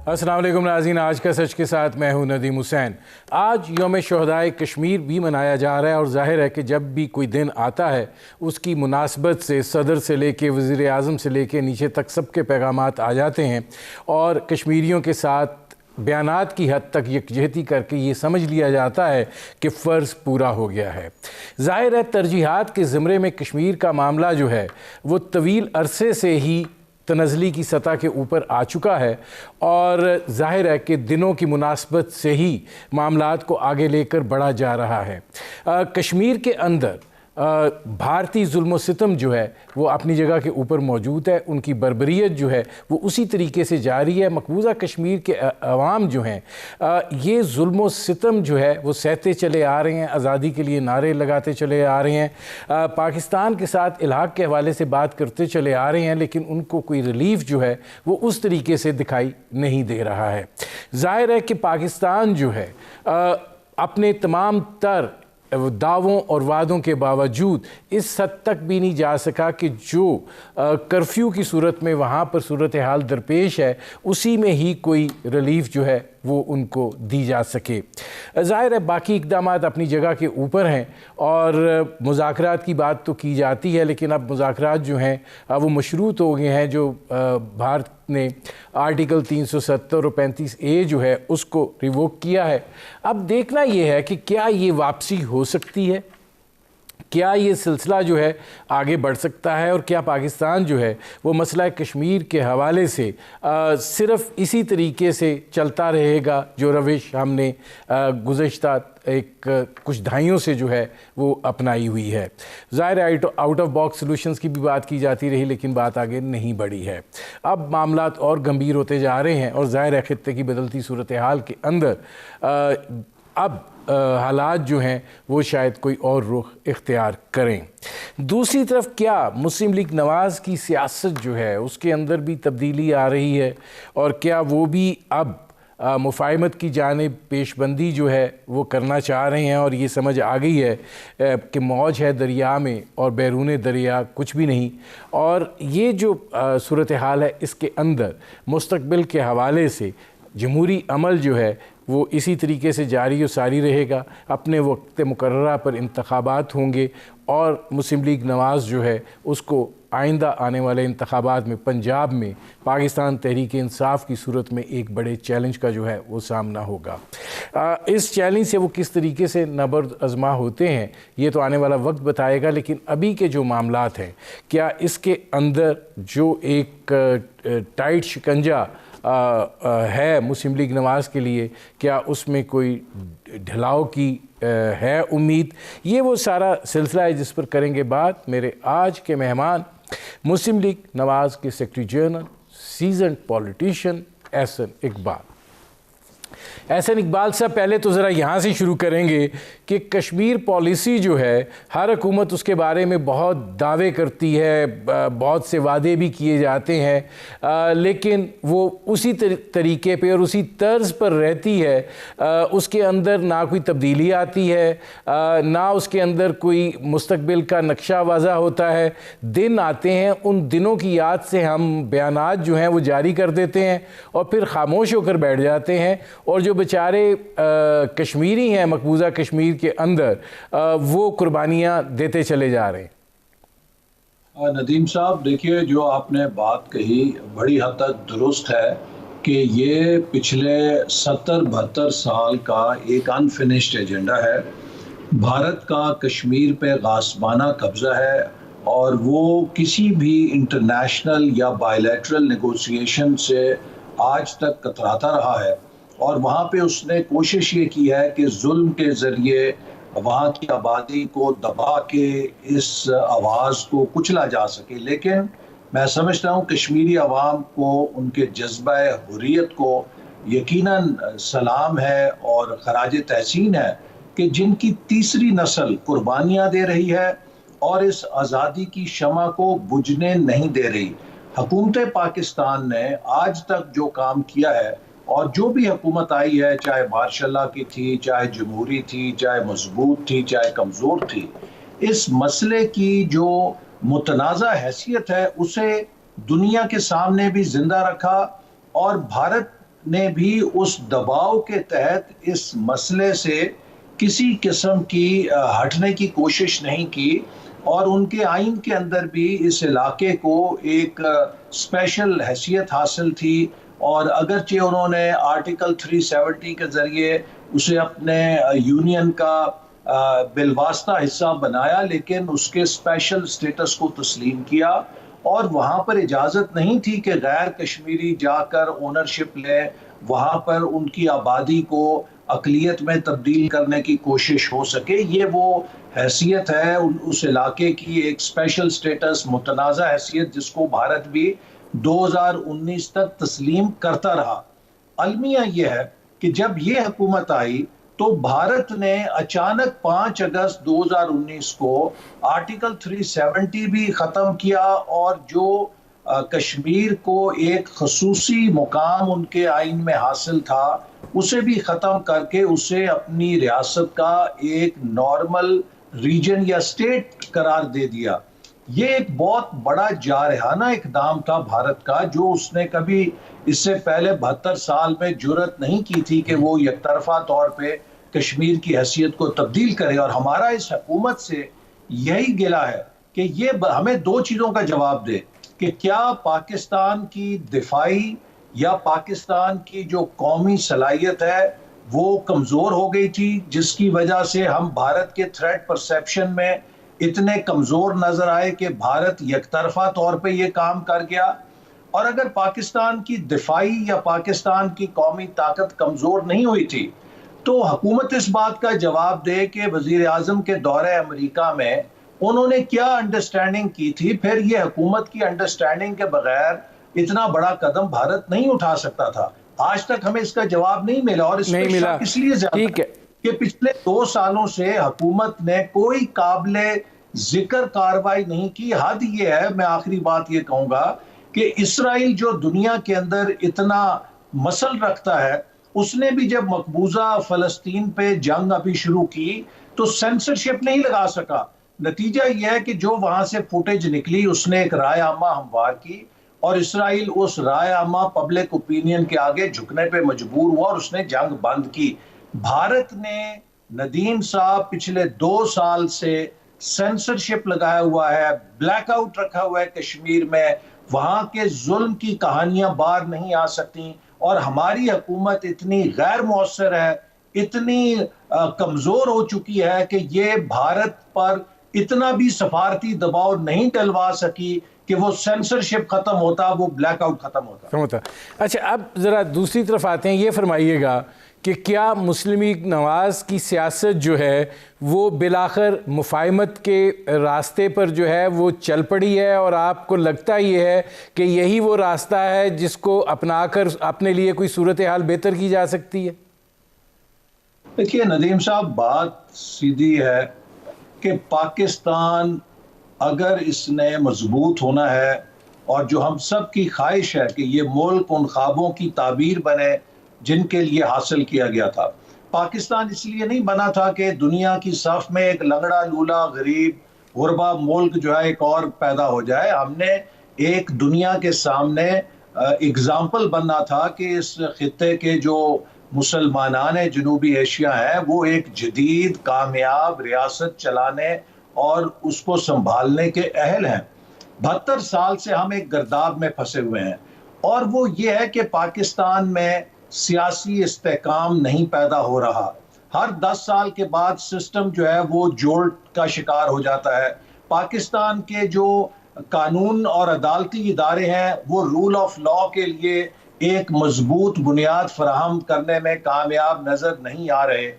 अस्सलाम वालेकुम नाज़रीन, आज का सच के साथ मैं हूं नदीम हुसैन। आज यौम शहदाए कश्मीर भी मनाया जा रहा है और ज़ाहिर है कि जब भी कोई दिन आता है उसकी मुनासबत से सदर से लेके वज़ीर आज़म से लेके नीचे तक सबके पैगामात आ जाते हैं और कश्मीरियों के साथ बयानात की हद तक यकजहती करके ये समझ लिया जाता है कि फ़र्ज़ पूरा हो गया है। ज़ाहिर है तरजीहात के ज़मरे में कश्मीर का मामला जो है वो तवील अरसे से ही तनज़ली की सतह के ऊपर आ चुका है और ज़ाहिर है कि दिनों की मुनासबत से ही मामलात को आगे लेकर बढ़ा जा रहा है। कश्मीर के अंदर भारतीय जुल्म सितम जो है वो अपनी जगह के ऊपर मौजूद है, उनकी बर्बरियत जो है वो उसी तरीके से जारी है। मकबूजा कश्मीर के अवाम जो हैं ये जुल्म सितम जो है वो सहते चले आ रहे हैं, आज़ादी के लिए नारे लगाते चले आ रहे हैं, पाकिस्तान के साथ इल्हाक के हवाले से बात करते चले आ रहे हैं, लेकिन उनको कोई रिलीफ जो है वो उस तरीके से दिखाई नहीं दे रहा है। ज़ाहिर है कि पाकिस्तान जो है अपने तमाम तर दावों और वादों के बावजूद इस हद तक भी नहीं जा सका कि जो कर्फ्यू की सूरत में वहाँ पर सूरत हाल दरपेश है उसी में ही कोई रिलीफ जो है वो उनको दी जा सके। ज़ाहिर है बाकी इक़दामात अपनी जगह के ऊपर हैं और मुज़ाकरात की बात तो की जाती है, लेकिन अब मुज़ाकरात जो हैं वो मशरूत हो गए हैं। जो भारत ने आर्टिकल 370 और 35A जो है उसको रिवोक किया है। अब देखना ये है कि क्या ये वापसी हो सकती है, क्या ये सिलसिला जो है आगे बढ़ सकता है और क्या पाकिस्तान जो है वो मसला कश्मीर के हवाले से सिर्फ़ इसी तरीके से चलता रहेगा जो रविश हमने गुज़श्ता कुछ दहाइयों से जो है वो अपनाई हुई है। ज़ाहिर है आउट ऑफ बॉक्स सॉल्यूशंस की भी बात की जाती रही, लेकिन बात आगे नहीं बढ़ी है। अब मामलात और गंभीर होते जा रहे हैं और ज़ाहिर है खित्ते की बदलती सूरत हाल के अंदर अब हालात जो हैं वो शायद कोई और रुख इख्तियार करें। दूसरी तरफ क्या मुस्लिम लीग नवाज़ की सियासत जो है उसके अंदर भी तब्दीली आ रही है और क्या वो भी अब मुफाहमत की जानिब पेशबंदी जो है वो करना चाह रहे हैं और ये समझ आ गई है कि मौज है दरिया में और बैरून दरिया कुछ भी नहीं। और ये जो सूरत हाल है इसके अंदर मुस्तकबिल के हवाले से जमहूरी अमल जो है वो इसी तरीके से जारी और सारी रहेगा। अपने वक्त मुकर्ररा पर इंतखाबात होंगे और मुस्लिम लीग नवाज़ जो है उसको आइंदा आने वाले इंतखाबात में पंजाब में पाकिस्तान तहरीक इंसाफ की सूरत में एक बड़े चैलेंज का जो है वो सामना होगा। इस चैलेंज से वो किस तरीके से नबर्द आज़मा होते हैं ये तो आने वाला वक्त बताएगा, लेकिन अभी के जो मामलात हैं क्या इसके अंदर जो एक टाइट शिकंजा है मुस्लिम लीग नवाज़ के लिए, क्या उसमें कोई ढलाव की है उम्मीद? ये वो सारा सिलसिला है जिस पर करेंगे बात। मेरे आज के मेहमान मुस्लिम लीग नवाज़ के secretary general seasoned politician Ahsan Iqbal. Ahsan Iqbal साहब, पहले तो ज़रा यहाँ से शुरू करेंगे कि कश्मीर पॉलिसी जो है हर हुकूमत उसके बारे में बहुत दावे करती है, बहुत से वादे भी किए जाते हैं, लेकिन वो उसी तरीके पे और उसी तर्ज पर रहती है। उसके अंदर ना कोई तब्दीली आती है, ना उसके अंदर कोई मुस्तकबिल का नक्शा वाज़ा होता है। दिन आते हैं, उन दिनों की याद से हम बयानात जो हैं वो जारी कर देते हैं और फिर खामोश होकर बैठ जाते हैं और जो बेचारे कश्मीरी हैं मकबूजा कश्मीर के अंदर वो कुर्बानियाँ देते चले जा रहे हैं। नदीम साहब, देखिए जो आपने बात कही बड़ी हद तक दुरुस्त है कि ये पिछले 70-72 साल का एक अनफिनिश्ड एजेंडा है। भारत का कश्मीर पे गासबाना कब्जा है और वो किसी भी इंटरनेशनल या बायलैटरल नेगोशिएशन से आज तक कतराता रहा है और वहाँ पे उसने कोशिश ये की है कि जुल्म के ज़रिए वहाँ की आबादी को दबा के इस आवाज़ को कुचला जा सके। लेकिन मैं समझता हूँ कश्मीरी अवाम को उनके जज्बा हुर्रियत को यकीनन सलाम है और खराज तहसीन है कि जिनकी तीसरी नस्ल कुर्बानियाँ दे रही है और इस आज़ादी की शमा को बुझने नहीं दे रही। हुकूमत पाकिस्तान ने आज तक जो काम किया है और जो भी हुकूमत आई है, चाहे मार्शल्ला की थी, चाहे जमहूरी थी, चाहे मजबूत थी, चाहे कमज़ोर थी, इस मसले की जो मुतनाज़ा हैसियत है उसे दुनिया के सामने भी जिंदा रखा और भारत ने भी उस दबाव के तहत इस मसले से किसी किस्म की हटने की कोशिश नहीं की, और उनके आइन के अंदर भी इस इलाके को एक स्पेशल हैसियत हासिल थी। और अगरचे उन्होंने आर्टिकल 370 के ज़रिए उसे अपने यूनियन का बिलवास्ता हिस्सा बनाया, लेकिन उसके स्पेशल स्टेटस को तस्लीम किया, और वहाँ पर इजाज़त नहीं थी कि गैर कश्मीरी जाकर ओनरशिप लें, वहाँ पर उनकी आबादी को अक़लियत में तब्दील करने की कोशिश हो सके। ये वो हैसियत है उस इलाके की, एक स्पेशल स्टेटस, मुतनाज़ा हैसियत, जिसको भारत भी 2019 तक तस्लीम करता रहा। अलमिया यह है कि जब ये हुकूमत आई तो भारत ने अचानक 5 अगस्त 2019 को आर्टिकल 370 भी ख़त्म किया, और जो कश्मीर को एक खसूसी मुकाम उनके आइन में हासिल था उसे भी ख़त्म करके उसे अपनी रियासत का एक नॉर्मल रीजन या स्टेट करार दे दिया। ये एक बहुत बड़ा जारहाना इक़दाम था भारत का, जो उसने कभी इससे पहले 72 साल में जुर्रत नहीं की थी कि वो एकतरफा तौर पे कश्मीर की हैसियत को तब्दील करे। और हमारा इस हुकूमत से यही गिला है कि ये हमें दो चीज़ों का जवाब दे कि क्या पाकिस्तान की दिफाई या पाकिस्तान की जो कौमी सलाहियत है वो कमज़ोर हो गई थी, जिसकी वजह से हम भारत के थ्रेट परसेप्शन में इतने कमज़ोर नज़र आए कि भारत एकतरफा तौर पे ये काम कर गया। और अगर पाकिस्तान की दिफाई या पाकिस्तान की कौमी ताकत कमज़ोर नहीं हुई थी तो हुकूमत इस बात का जवाब दे कि वज़ीर आज़म के दौरे अमेरिका में उन्होंने क्या अंडरस्टैंडिंग की थी। फिर ये हुकूमत की अंडरस्टैंडिंग के बगैर इतना बड़ा कदम भारत नहीं उठा सकता था। आज तक हमें इसका जवाब नहीं मिला, और इसमें शक इसलिए ज्यादा है कि पिछले 2 सालों से हुकूमत ने कोई काबिले जिक्र कार्रवाई नहीं की। हद ये है, मैं आखिरी बात ये कहूंगा कि इसराइल जो दुनिया के अंदर इतना मसल रखता है, उसने भी जब मकबूजा फ़लस्तीन पे जंग अभी शुरू की तो सेंसरशिप नहीं लगा सका। नतीजा यह है कि जो वहां से फुटेज निकली उसने एक राय आमा हमवार की, और इसराइल उस राय आमा पब्लिक ओपिनियन के आगे झुकने पे मजबूर हुआ और उसने जंग बंद की। भारत ने, नदीम साहब, पिछले 2 साल से सेंसरशिप लगाया हुआ है, ब्लैकआउट रखा हुआ है कश्मीर में। वहां के जुल्म की कहानियां बाहर नहीं आ सकती, और हमारी हुकूमत इतनी गैर मौसर है, इतनी कमजोर हो चुकी है कि ये भारत पर इतना भी सफारती दबाव नहीं डलवा सकी कि वो सेंसरशिप खत्म होता, वो ब्लैकआउट खत्म होता। अच्छा, अब ज़रा दूसरी तरफ आते हैं। ये फरमाइएगा कि क्या मुस्लिम लीग नवाज़ की सियासत जो है वो बिलाखिर मुफाहमत के रास्ते पर जो है वो चल पड़ी है, और आपको लगता ये है कि यही वो रास्ता है जिसको अपनाकर अपने लिए कोई सूरत हाल बेहतर की जा सकती है? देखिए नदीम साहब, बात सीधी है कि पाकिस्तान अगर इसने मजबूत होना है, और जो हम सब की ख्वाहिश है कि ये मुल्क उन ख्वाबों की ताबीर बने जिनके लिए हासिल किया गया था। पाकिस्तान इसलिए नहीं बना था कि दुनिया की सफ में एक लंगड़ा लूला गरीब गुरबा मुल्क जो है एक और पैदा हो जाए। हमने एक दुनिया के सामने एग्जाम्पल बनना था कि इस खित्ते के जो मुसलमान जनूबी एशिया है वो एक जदीद कामयाब रियासत चलाने और उसको संभालने के अहल हैं। 72 साल से हम एक गर्दाब में फंसे हुए हैं, और वो ये है कि पाकिस्तान में सियासी इस्तेकाम नहीं पैदा हो रहा। हर 10 साल के बाद सिस्टम जो है वो जोल्ट का शिकार हो जाता है। पाकिस्तान के जो कानून और अदालती इदारे हैं वो रूल ऑफ लॉ के लिए एक मजबूत बुनियाद फराहम करने में कामयाब नजर नहीं आ रहे।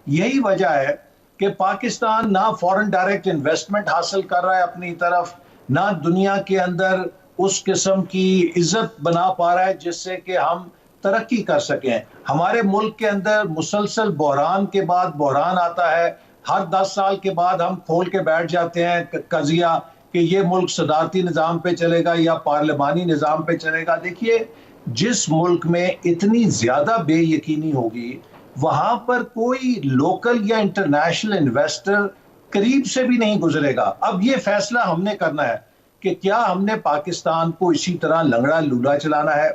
यही वजह है कि पाकिस्तान ना फॉरेन डायरेक्ट इन्वेस्टमेंट हासिल कर रहा है अपनी तरफ, ना दुनिया के अंदर उस किस्म की इज्जत बना पा रहा है जिससे कि हम तरक्की कर सकें। हमारे मुल्क के अंदर मुसलसल बहरान के बाद बहरान आता है। हर 10 साल के बाद हम खोल के बैठ जाते हैं कजिया कि ये मुल्क सदारती निज़ाम पे चलेगा या पार्लिमानी निज़ाम पे चलेगा। देखिए, जिस मुल्क में इतनी ज़्यादा बेयकीनी होगी वहाँ पर कोई लोकल या इंटरनेशनल इन्वेस्टर करीब से भी नहीं गुजरेगा। अब ये फैसला हमने करना है कि क्या हमने पाकिस्तान को इसी तरह लंगड़ा लूला चलाना है,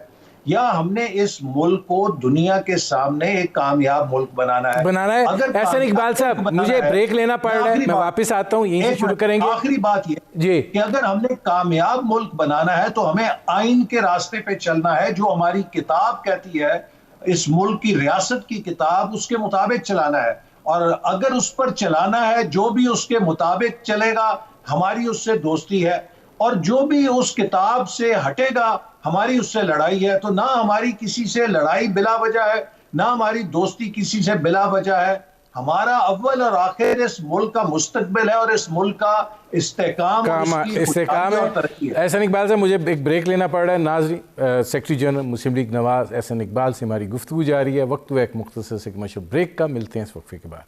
या हमने इस मुल्क को दुनिया के सामने एक कामयाब मुल्क बनाना है। अगर एहसन इकबाल साहब, मुझे ब्रेक लेना पड़ रहा है, मैं वापस आता हूँ, यहीं से शुरू करेंगे। आखिरी बात ये जी कि अगर हमने कामयाब मुल्क बनाना है तो हमें आइन के रास्ते पे चलना है। जो हमारी किताब कहती है, इस मुल्क की रियासत की किताब, उसके मुताबिक चलाना है। और अगर उस पर चलाना है, जो भी उसके मुताबिक चलेगा हमारी उससे दोस्ती है, और जो भी उस किताब से हटेगा हमारी उससे लड़ाई है। तो ना हमारी किसी से लड़ाई बिला वजह है, ना हमारी दोस्ती किसी से बिला वजह है। हमारा अव्वल और आखिर इस मुल्क का मुस्तकबिल है और इस मुल्क का इस्तेकाम है। एहसन इकबाल से मुझे एक ब्रेक लेना पड़ रहा है। नाज़रीन, सेक्रेटरी जनरल मुस्लिम लीग नवाज एहसन इकबाल से हमारी गुफ्तगू जारी है। वक्त हुआ एक मुख्तसर से मशहूर ब्रेक का, मिलते हैं इस वक्फे के बाद।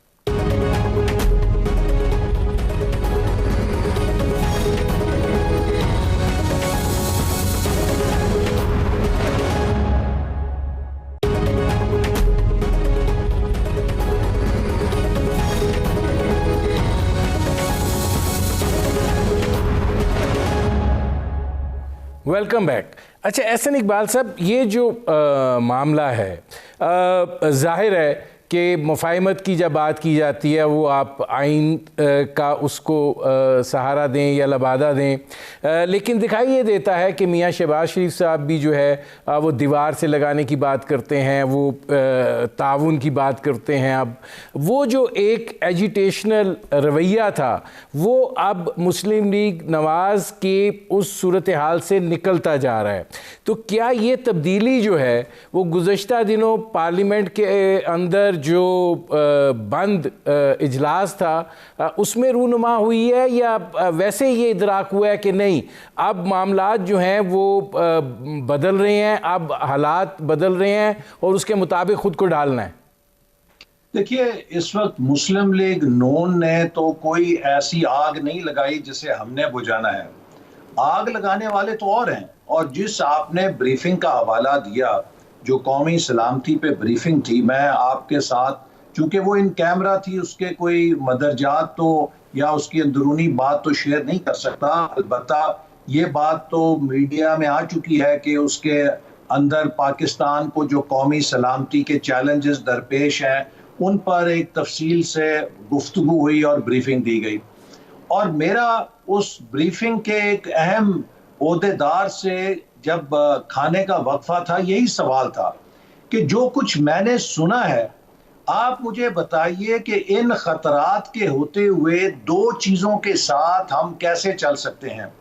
Welcome back. अच्छा एहसन इकबाल साहब, ये जो मामला है, जाहिर है कि मुफाहिमत की जब बात की जाती है वो आप आइन का उसको सहारा दें या लबादा दें, लेकिन दिखाई ये देता है कि मियाँ शहबाज शरीफ साहब भी जो है वो दीवार से लगाने की बात करते हैं, वो ताउन की बात करते हैं। अब वो जो एक एजिटेशनल रवैया था वो अब मुस्लिम लीग नवाज के उस सूरत हाल से निकलता जा रहा है। तो क्या ये तब्दीली जो है वो गुज़श्ता दिनों पार्लियामेंट के अंदर जो बंद इजलास था उसमें रूनुमा हुई है, या वैसे ये इदराक हुआ है कि नहीं अब मामलात जो हैं वो बदल रहे हैं, अब हालात बदल रहे हैं और उसके मुताबिक खुद को ढालना है? देखिए, इस वक्त मुस्लिम लीग नून ने तो कोई ऐसी आग नहीं लगाई जिसे हमने बुझाना है। आग लगाने वाले तो और हैं। और जिस आपने ब्रीफिंग का हवाला दिया, जो कौमी सलामती पे ब्रीफिंग थी, मैं आपके साथ, चूंकि वो इन कैमरा थी, उसके कोई मदरजात तो या उसकी अंदरूनी बात तो शेयर नहीं कर सकता। अलबत्ता ये बात तो मीडिया में आ चुकी है कि उसके अंदर पाकिस्तान को जो कौमी सलामती के चैलेंजेस दरपेश हैं उन पर एक तफसील से गुफ्तगू हुई और ब्रीफिंग दी गई। और मेरा उस ब्रीफिंग के एक अहम ओहदेदार से जब खाने का वक्फा था, यही सवाल था कि जो कुछ मैंने सुना है, आप मुझे बताइए कि इन खतरात के होते हुए दो चीज़ों के साथ हम कैसे चल सकते हैं।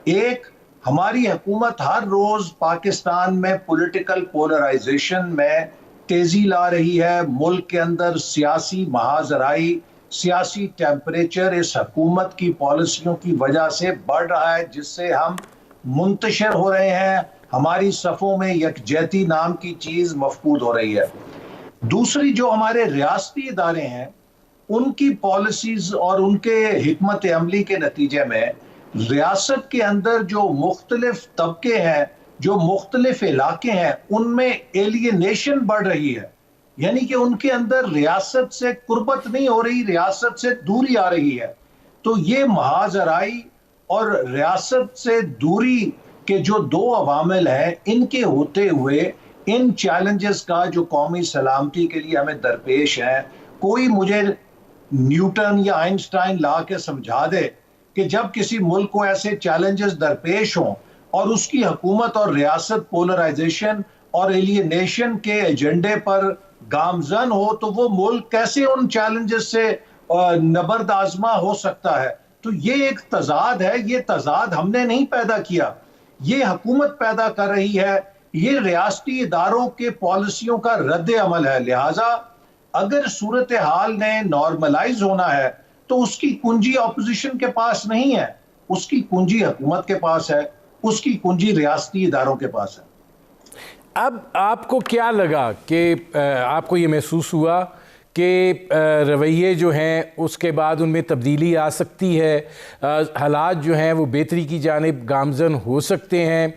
एक, हमारी हुकूमत हर रोज़ पाकिस्तान में पॉलिटिकल पोलराइजेशन में तेज़ी ला रही है। मुल्क के अंदर सियासी महाजराई, सियासी टेम्परेचर इस हुकूमत की पॉलिसियों की वजह से बढ़ रहा है, जिससे हम मुंतशिर हो रहे हैं। हमारी सफ़ों में यकजहती नाम की चीज़ मफकूद हो रही है। दूसरी, जो हमारे रियासती इदारे हैं उनकी पॉलिसीज़ और उनके हिकमत अमली के नतीजे में रियासत के अंदर जो मुख्तलिफ तबके हैं, जो मुख्तलिफ इलाके हैं, उनमें एलियनेशन बढ़ रही है। यानी कि उनके अंदर रियासत से कुर्बत नहीं हो रही, रियासत से दूरी आ रही है। तो ये महाजराई और रियासत से दूरी के जो दो अवामिल हैं, इनके होते हुए इन चैलेंजेस का जो कौमी सलामती के लिए हमें दरपेश है, कोई मुझे न्यूटन या आइंस्टाइन ला के समझा दे कि जब किसी मुल्क को ऐसे चैलेंजेस दरपेश हों और उसकी हुकूमत और रियासत पोलराइजेशन और एलियनेशन के एजेंडे पर गामजन हो, तो वो मुल्क कैसे उन चैलेंजेस से नबर्द आजमा हो सकता है। तो ये एक तजाद है। ये तजाद हमने नहीं पैदा किया, ये हुकूमत पैदा कर रही है। ये रियासती इदारों के पॉलिसियों का रद्द अमल है। लिहाजा अगर सूरत हाल ने नॉर्मलाइज होना है तो उसकी कुंजी ऑपोजिशन के पास नहीं है, उसकी कुंजी हुकूमत के पास है, उसकी कुंजी रियासती इदारों के पास है। अब आपको क्या लगा कि आपको ये महसूस हुआ कि रवैये जो हैं उसके बाद उनमें तब्दीली आ सकती है, हालात जो हैं वो बेहतरी की जानिब गामज़न हो सकते हैं,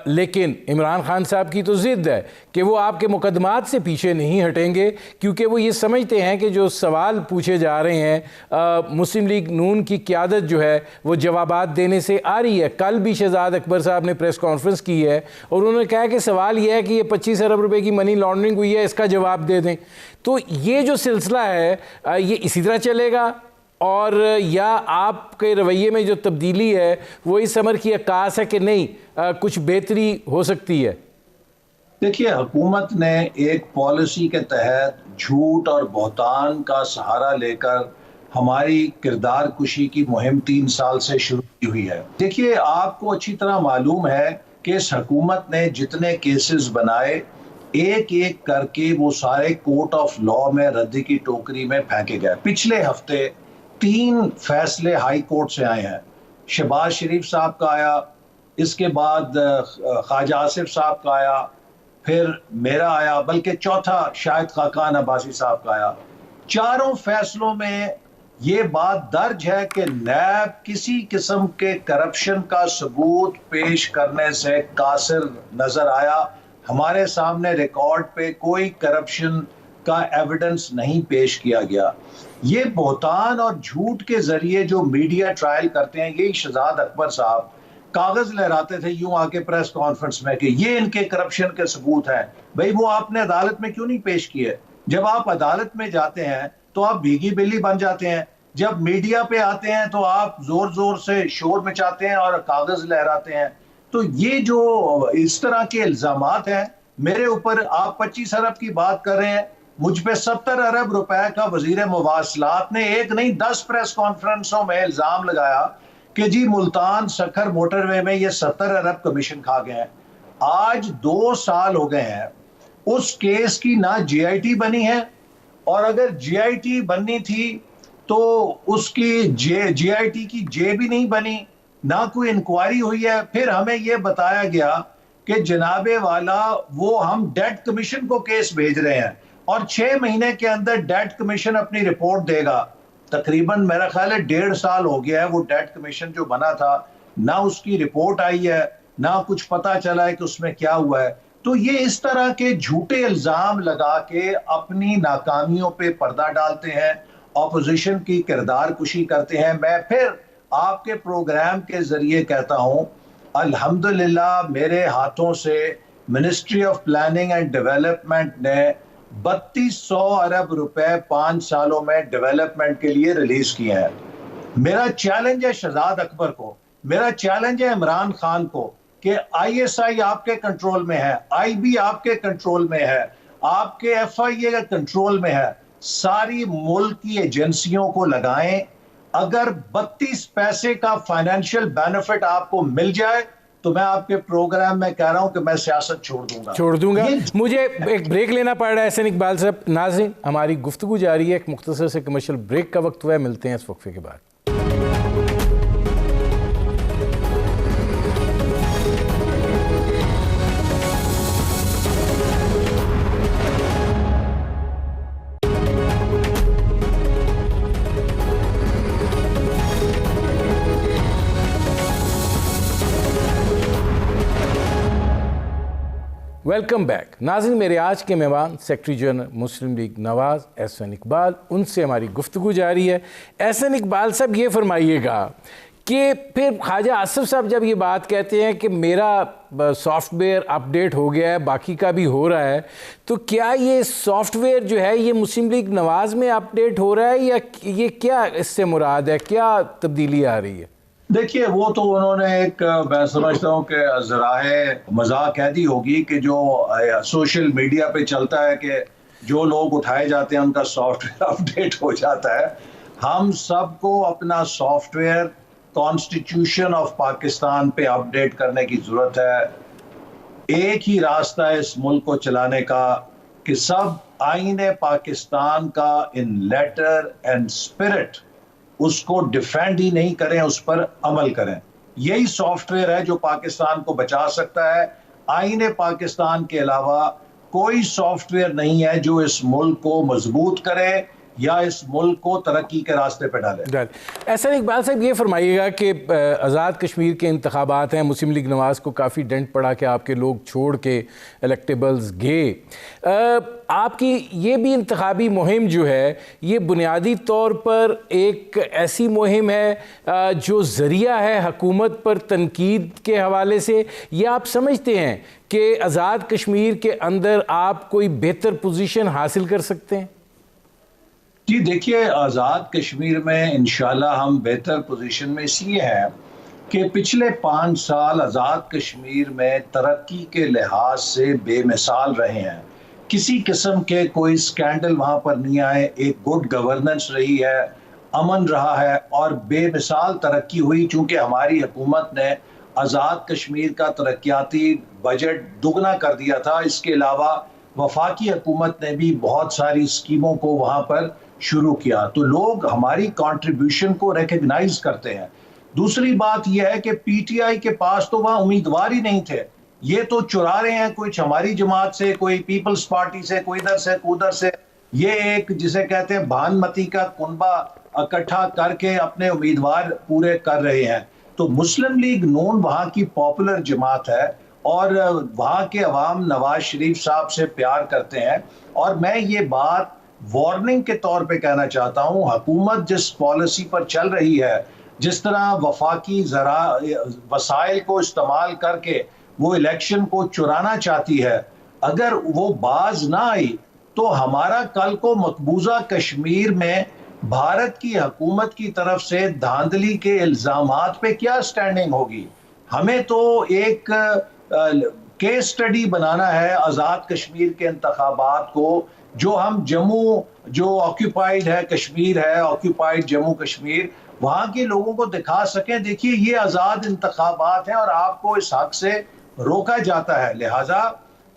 लेकिन इमरान खान साहब की तो ज़िद है कि वो आपके मुकदमात से पीछे नहीं हटेंगे, क्योंकि वो ये समझते हैं कि जो सवाल पूछे जा रहे हैं मुस्लिम लीग नून की क़यादत जो है वो जवाबात देने से आ रही है। कल भी शहजाद अकबर साहब ने प्रेस कॉन्फ्रेंस की है और उन्होंने कहा कि सवाल यह है कि ये 25 अरब रुपए की मनी लॉन्ड्रिंग हुई है, इसका जवाब दे दें। तो ये जो सिलसिला है ये इसी तरह चलेगा, और या आपके रवैये में जो तब्दीली है वो इस अमर की अक्कास है कि नहीं कुछ बेहतरी हो सकती है? देखिए, हुकूमत ने एक पॉलिसी के तहत झूठ और बहतान का सहारा लेकर हमारी किरदार कुशी की मुहिम 3 साल से शुरू की हुई है। देखिए, आपको अच्छी तरह मालूम है कि इस हुकूमत ने जितने केसेस बनाए एक एक करके वो सारे कोर्ट ऑफ लॉ में रद्दी की टोकरी में फेंके गए। पिछले हफ्ते 3 फैसले हाई कोर्ट से आए हैं। शहबाज शरीफ साहब का आया, इसके बाद ख्वाजा आसिफ साहब का आया, फिर मेरा आया, बल्कि चौथा शायद खाकान अब्बासी साहब का आया। चारों फैसलों में ये बात दर्ज है कि नैब किसी किस्म के करप्शन का सबूत पेश करने से कासिर नजर आया। हमारे सामने रिकॉर्ड पे कोई करप्शन का एविडेंस नहीं पेश किया गया। ये बहतान और झूठ के जरिए जो मीडिया ट्रायल करते हैं, यही शहजाद अकबर साहब कागज लहराते थे यूं आके प्रेस कॉन्फ्रेंस में कि ये इनके करप्शन के सबूत हैं। भाई, वो आपने अदालत में क्यों नहीं पेश किए? जब आप अदालत में जाते हैं तो आप भीगी बिल्ली बन जाते हैं, जब मीडिया पे आते हैं तो आप जोर जोर से शोर मचाते हैं और कागज लहराते हैं। तो ये जो इस तरह के इल्जामात हैं मेरे ऊपर, आप 25 अरब की बात कर रहे हैं, मुझ पे 70 अरब रुपए का वजीर मुवासलात ने एक नहीं 10 प्रेस कॉन्फ्रेंसों में इल्जाम लगाया कि जी मुल्तान सखर मोटरवे में ये 70 अरब कमीशन खा गए हैं। आज 2 साल हो गए हैं, उस केस की ना जीआईटी बनी है, और अगर जीआईटी बननी थी तो उसकी जीआईटी की जे भी नहीं बनी, ना कोई इंक्वायरी हुई है। फिर हमें यह बताया गया कि जनाबे वाला वो हम डेट कमीशन को केस भेज रहे हैं और 6 महीने के अंदर डेट कमीशन अपनी रिपोर्ट देगा। तकरीबन मेरा ख्याल है 1.5 साल हो गया है वो डेट कमीशन जो बना था, ना उसकी रिपोर्ट आई है, ना कुछ पता चला है कि उसमें क्या हुआ है। तो ये इस तरह के झूठे इल्जाम लगा के अपनी नाकामियों पे पर्दा डालते हैं, ऑपोजिशन की किरदार कुशी करते हैं। मैं फिर आपके प्रोग्राम के जरिए कहता हूं, अल्हम्दुलिल्लाह मेरे हाथों से ministry of planning and development ने 3200 अरब रुपए 5 सालों में डेवलपमेंट के लिए रिलीज किए हैं। मेरा चैलेंज है शहजाद अकबर को, मेरा चैलेंज है इमरान खान को कि आईएसआई आपके कंट्रोल में है, आईबी आपके कंट्रोल में है, आपके एफआईए के कंट्रोल में है, सारी मुल्क की एजेंसियों को लगाएं। अगर 32 पैसे का फाइनेंशियल बेनिफिट आपको मिल जाए तो मैं आपके प्रोग्राम में कह रहा हूं कि मैं सियासत छोड़ दूंगा। मुझे एक ब्रेक लेना पड़ रहा है एहसन इकबाल साहब। नाज़रीन, हमारी गुफ्तगू जारी है, एक मुख्तसर से कमर्शियल ब्रेक का वक्त हुआ है, मिलते हैं इस वक्फे के बाद। Welcome back. नाज़रीन, मेरे आज के मेहमान सेक्रेटरी जनरल मुस्लिम लीग नवाज़ एहसन इकबाल, उनसे हमारी गुफ्तगू जारी है। एहसन इकबाल साहब, ये फरमाइएगा कि फिर ख्वाजा आसिफ साहब जब ये बात कहते हैं कि मेरा सॉफ्टवेयर अपडेट हो गया है, बाकी का भी हो रहा है, तो क्या ये सॉफ्टवेयर जो है ये मुस्लिम लीग नवाज़ में अपडेट हो रहा है या ये क्या इससे मुराद है, क्या तब्दीली आ रही है? देखिए, वो तो उन्होंने एक, मैं समझता हूँ कि ज़राए मजाक कह दी होगी कि जो सोशल मीडिया पे चलता है कि जो लोग उठाए जाते हैं उनका सॉफ्टवेयर अपडेट हो जाता है। हम सबको अपना सॉफ्टवेयर कॉन्स्टिट्यूशन ऑफ पाकिस्तान पे अपडेट करने की ज़रूरत है। एक ही रास्ता है इस मुल्क को चलाने का कि सब आईने पाकिस्तान का इन लेटर एंड स्पिरिट उसको डिफेंड ही नहीं करें, उस पर अमल करें। यही सॉफ्टवेयर है जो पाकिस्तान को बचा सकता है। आईने पाकिस्तान के अलावा कोई सॉफ्टवेयर नहीं है जो इस मुल्क को मजबूत करे या इस मुल्क को तरक्की के रास्ते पे डाले। ऐसा इकबाल साहब ये फरमाइएगा कि आज़ाद कश्मीर के इंतखाबात हैं, मुस्लिम लीग नवाज़ को काफ़ी डंट पड़ा कि आपके लोग छोड़ के इलेक्टेबल्स गए। आपकी ये भी इंतखाबी मुहिम जो है ये बुनियादी तौर पर एक ऐसी मुहिम है जो ज़रिया है हुकूमत पर तनकीद के हवाले से, या आप समझते हैं कि आज़ाद कश्मीर के अंदर आप कोई बेहतर पोजीशन हासिल कर सकते हैं? जी देखिए, आज़ाद कश्मीर में इंशाल्लाह हम बेहतर पोजीशन में इसलिए हैं कि पिछले 5 साल आज़ाद कश्मीर में तरक्की के लिहाज से बेमिसाल रहे हैं। किसी किस्म के कोई स्कैंडल वहाँ पर नहीं आए, एक गुड गवर्नेंस रही है, अमन रहा है और बेमिसाल तरक्की हुई। चूँकि हमारी हुकूमत ने आज़ाद कश्मीर का तरक्याती बजट दुगना कर दिया था। इसके अलावा वफाकी हुकूमत ने भी बहुत सारी स्कीमों को वहाँ पर शुरू किया, तो लोग हमारी कंट्रीब्यूशन को रिकग्नाइज करते हैं। दूसरी बात यह है कि पीटीआई के पास तो वहाँ उम्मीदवार ही नहीं थे, ये तो चुरा रहे हैं कुछ हमारी जमात से, कोई पीपल्स पार्टी से, कोई इधर से उधर से। ये एक जिसे कहते हैं भानमती का कुनबा इकट्ठा करके अपने उम्मीदवार पूरे कर रहे हैं। तो मुस्लिम लीग नून वहाँ की पॉपुलर जमात है और वहाँ के अवाम नवाज शरीफ साहब से प्यार करते हैं। और मैं ये बात वार्निंग के तौर पे कहना चाहता हूँ, हुकूमत जिस पॉलिसी पर चल रही है, जिस तरह वफाकी वसाइल को इस्तेमाल करके वो इलेक्शन को चुराना चाहती है, अगर वो बाज ना आई तो हमारा कल को मकबूजा कश्मीर में भारत की हुकूमत की तरफ से धांधली के इल्जामात पे क्या स्टैंडिंग होगी। हमें तो एक केस स्टडी बनाना है आज़ाद कश्मीर के इंतखाबात को, जो हम जम्मू जो ऑक्यूपाइड है कश्मीर है, ऑक्यूपाइड जम्मू कश्मीर, वहाँ के लोगों को दिखा सकें देखिए ये आज़ाद इंतखाबात हैं और आपको इस हक से रोका जाता है। लिहाजा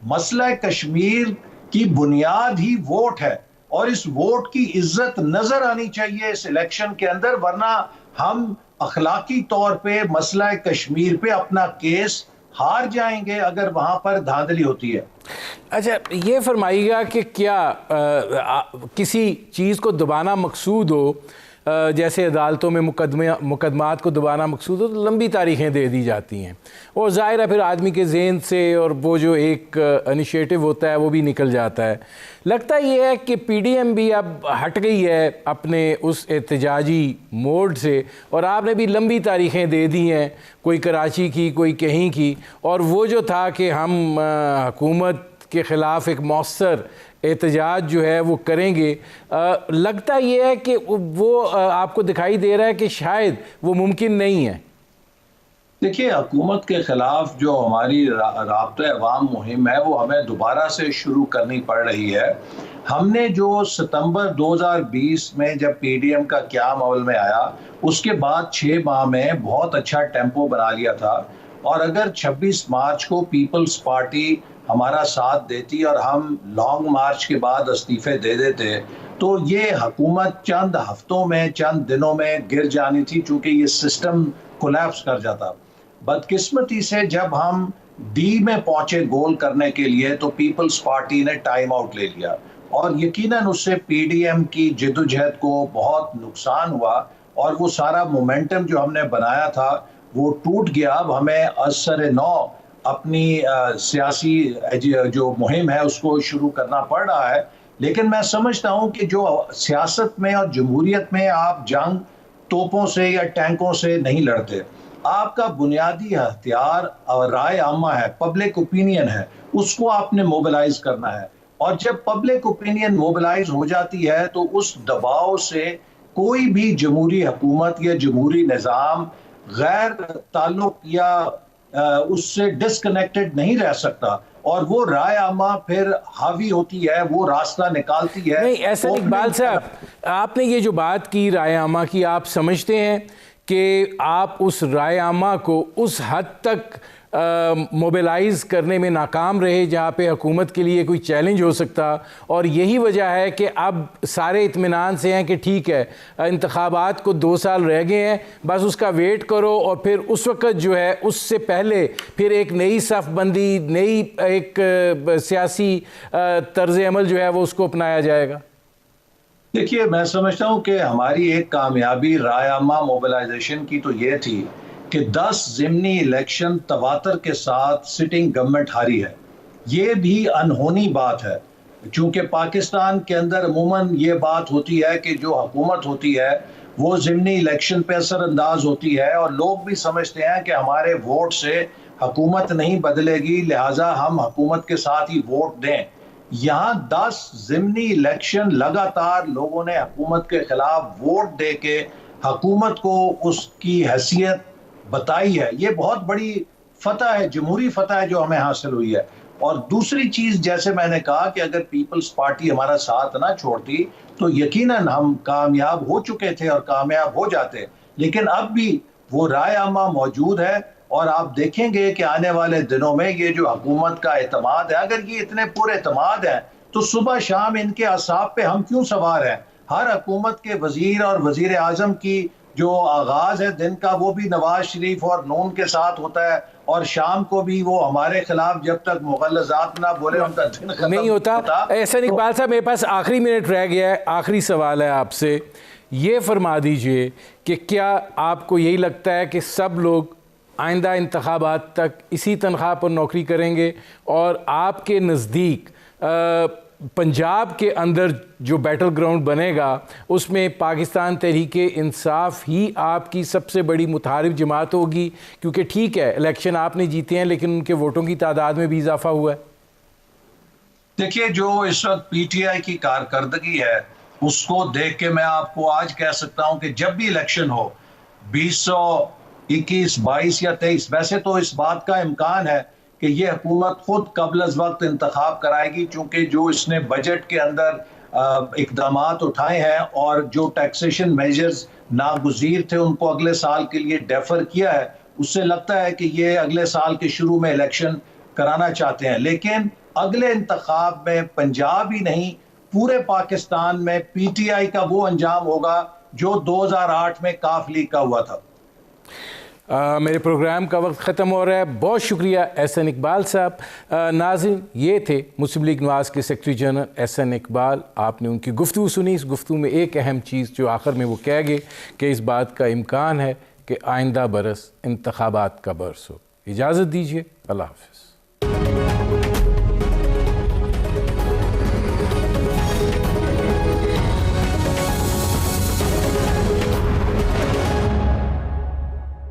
मसला कश्मीर की बुनियाद ही वोट है और इस वोट की इज्जत नजर आनी चाहिए इस इलेक्शन के अंदर, वरना हम अखलाकी तौर पे मसला कश्मीर पे अपना केस हार जाएंगे अगर वहां पर धांधली होती है। अच्छा, ये फरमाइएगा कि क्या किसी चीज़ को दबाना मकसूद हो, जैसे अदालतों में मुकदमात को दबाना मकसूद हो, तो लंबी तारीखें दे दी जाती हैं और ज़ाहिर है फिर आदमी के ज़हन से और वो जो एक इनिशिएटिव होता है वो भी निकल जाता है। लगता ये है कि पीडीएम भी अब हट गई है अपने उस एहतजाजी मोड से और आपने भी लंबी तारीखें दे दी हैं, कोई कराची की, कोई कहीं की, और वो जो था कि हम हुकूमत के ख़िलाफ़ एक मौसर एहतजाज जो है वो करेंगे, लगता ये है कि वो आपको दिखाई दे रहा है कि शायद वो मुमकिन नहीं है। देखिए, हुकूमत के खिलाफ जो हमारी राब्ता अवाम मुहिम है वो हमें दोबारा से शुरू करनी पड़ रही है। हमने जो सितंबर 2020 में जब पीडीएम का क़याम अमल में आया, उसके बाद 6 माह में बहुत अच्छा टेम्पो बना लिया था और अगर 26 मार्च को पीपल्स पार्टी हमारा साथ देती और हम लॉन्ग मार्च के बाद इस्तीफे दे देते तो ये हुकूमत चंद हफ्तों में, चंद दिनों में गिर जानी थी, चूंकि ये सिस्टम कोलैप्स कर जाता। बदकिस्मती से जब हम डी में पहुंचे गोल करने के लिए तो पीपल्स पार्टी ने टाइम आउट ले लिया और यकीनन उससे पीडीएम की जिद्दोजहद को बहुत नुकसान हुआ और वो सारा मोमेंटम जो हमने बनाया था वो टूट गया। अब हमें असर नौ अपनी सियासी जो मुहिम है उसको शुरू करना पड़ रहा है। लेकिन मैं समझता हूं कि जो सियासत में और जमहूरियत में आप जंग तोपों से या टैंकों से नहीं लड़ते, आपका बुनियादी हथियार और राय आमा है, पब्लिक ओपिनियन है, उसको आपने मोबिलाइज करना है। और जब पब्लिक ओपिनियन मोबिलाइज हो जाती है तो उस दबाव से कोई भी जमहूरी हुकूमत या जमहूरी निज़ाम गैर ताल्लुक या उससे डिस्कनेक्टेड नहीं रह सकता और वो राय आमा फिर हावी होती है, वो रास्ता निकालती है। नहीं, ऐसा इकबाल साहब, आपने ये जो बात की राय आमा की, आप समझते हैं कि आप उस राय आमा को उस हद तक मोबिलाइज करने में नाकाम रहे, जहाँ पे हुकूमत के लिए कोई चैलेंज हो सकता, और यही वजह है कि अब सारे इत्मीनान से हैं कि ठीक है इंतखाबात को 2 साल रह गए हैं, बस उसका वेट करो और फिर उस वक्त जो है उससे पहले फिर एक नई सफ़बंदी, नई एक सियासी तर्ज अमल जो है वो उसको अपनाया जाएगा? देखिए, मैं समझता हूँ कि हमारी एक कामयाबी राय आमा मोबिलाइजेशन की तो ये थी कि 10 ज़िमनी इलेक्शन तवातर के साथ सिटिंग गवर्नमेंट हारी है। ये भी अनहोनी बात है, चूँकि पाकिस्तान के अंदर अमूमन ये बात होती है कि जो हुकूमत होती है वो ज़िमनी इलेक्शन पे असरअंदाज होती है, और लोग भी समझते हैं कि हमारे वोट से हुकूमत नहीं बदलेगी, लिहाजा हम हुकूमत के साथ ही वोट दें। यहाँ 10 ज़िमनी इलेक्शन लगातार लोगों ने हुकूमत के खिलाफ वोट दे के हुकूमत को उसकी हैसियत बताई है। ये बहुत बड़ी फतह है, जमहूरी फतह है जो हमें हासिल हुई है। और दूसरी चीज, जैसे मैंने कहा कि अगर पीपल्स पार्टी हमारा साथ ना छोड़ती तो यकीनन हम कामयाब हो चुके थे और कामयाब हो जाते, लेकिन अब भी वो राय आमा मौजूद है। और आप देखेंगे कि आने वाले दिनों में ये जो हुकूमत का एतमाद है, अगर ये इतने पूरे एतमाद है तो सुबह शाम इनके असाब पे हम क्यों सवार हैं? हर हुकूमत के वजीर और वजीर आजम की जो आगाज है दिन का वो भी नवाज शरीफ और नून के साथ होता है, और शाम को भी वो हमारे खिलाफ जब तक मुगल्लज़ात ना बोले उनका दिन खत्म नहीं होता। एहसान इकबाल साहब, मेरे पास आखिरी मिनट रह गया है, आखिरी सवाल है आपसे, ये फरमा दीजिए कि क्या आपको यही लगता है कि सब लोग आइंदा इंतखाबात तक इसी तनख्वाह पर नौकरी करेंगे, और आपके नज़दीक पंजाब के अंदर जो बैटल ग्राउंड बनेगा उसमें पाकिस्तान तहरीके इंसाफ ही आपकी सबसे बड़ी मुतारिफ जमात होगी? क्योंकि ठीक है इलेक्शन आपने जीते हैं लेकिन उनके वोटों की तादाद में भी इजाफा हुआ है। देखिए, जो इस वक्त पीटीआई की कारकर्दगी है उसको देख के मैं आपको आज कह सकता हूं कि जब भी इलेक्शन हो 2021, 22 या 23, वैसे तो इस बात का इम्कान है कि ये हुकूमत खुद कबल अज़ वक्त इंतखाब कराएगी, चूंकि जो इसने बजट के अंदर इकदामात उठाए हैं और जो टैक्सेशन मेजर्स नागुज़ीर थे उनको अगले साल के लिए डेफर किया है, उससे लगता है कि ये अगले साल के शुरू में इलेक्शन कराना चाहते हैं। लेकिन अगले इंतखाब में पंजाब ही नहीं पूरे पाकिस्तान में पीटीआई का वो अंजाम होगा जो 2008 में काफ लीग का हुआ था। मेरे प्रोग्राम का वक्त ख़त्म हो रहा है। बहुत शुक्रिया एहसान इकबाल साहब। नाज़रीन, ये थे मुस्लिम लीग नवाज़ के सेक्रेटरी जनरल एहसान इकबाल। आपने उनकी गुफ्तगू सुनी। इस गुफ्तगू में एक अहम चीज़ जो आखिर में वो कह गए कि इस बात का इम्कान है कि आइंदा बरस इंतखाबात का बरस हो। इजाज़त दीजिए, अल्लाह हाफ़िज़।